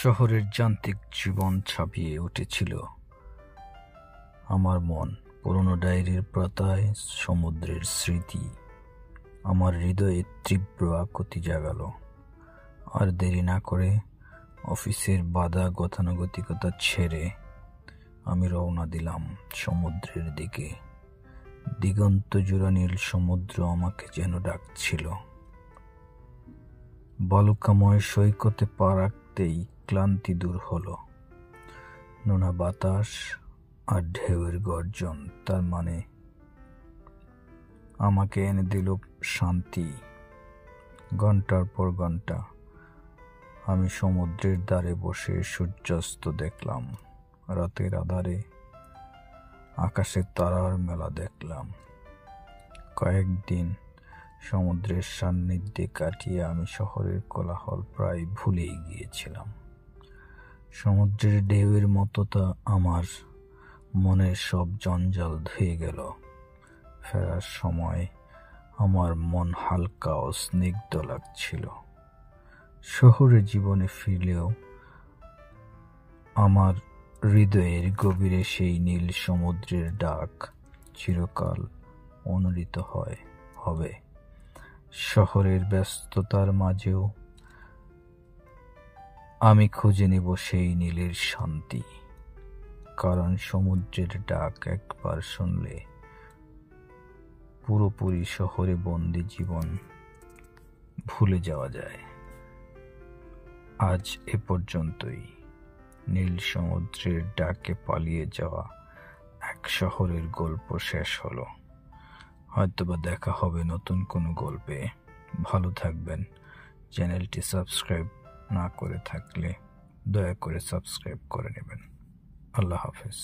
শহরের যান্ত্রিক জীবন ছাপিয়ে উঠেছিল আমার মন। পুরনো ডায়েরির পাতায় সমুদ্রের স্মৃতি আমার হৃদয়ে তীব্র আকুতি জাগালো। আর দেরি না করে অফিসের বাধা গতানুগতিকতা ছেড়ে আমি রওনা দিলাম সমুদ্রের দিকে। দিগন্ত জোড়া নীল সমুদ্র আমাকে যেন ডাকছিল। বালুকাময় সৈকতে পা রাখতেই ক্লান্তি দূর হলো। নোনা বাতাস আর ঢেউয়ের গর্জন, তার মানে আমাকে এনে দিল শান্তি। ঘন্টার পর ঘন্টা আমি সমুদ্রের ধারে বসে সূর্যাস্ত দেখলাম। রাতের আধারে আকাশে তারার মেলা দেখলাম। কয়েকদিন সমুদ্রের সান্নিধ্যে কাটিয়ে আমি শহরের কোলাহল প্রায় ভুলেই গিয়েছিলাম। সমুদ্রের ঢেউয়ের মতো তা আমার মনের সব জঞ্জাল ধুয়ে গেল। ফেরার সময় আমার মন হালকা ও স্নিগ্ধ লাগছিল। শহরের জীবনে ফিরলেও আমার হৃদয়ের গভীরে সেই নীল সমুদ্রের ডাক চিরকাল অনুরিত হবে। শহরের ব্যস্ততার মাঝেও আমি খুঁজে নেব সেই নীলের শান্তি, কারণ সমুদ্রের ডাক একবার শুনলে পুরোপুরি শহরে বন্দি জীবন ভুলে যাওয়া যায়। আজ এ পর্যন্তই। নীল সমুদ্রের ডাকে পালিয়ে যাওয়া এক শহরের গল্প শেষ হলো। হয়তোবা দেখা হবে নতুন কোনো গল্পে। ভালো থাকবেন। চ্যানেলটি সাবস্ক্রাইব না করে থাকলে দয়া করে সাবস্ক্রাইব করে নেবেন। আল্লাহ হাফেজ।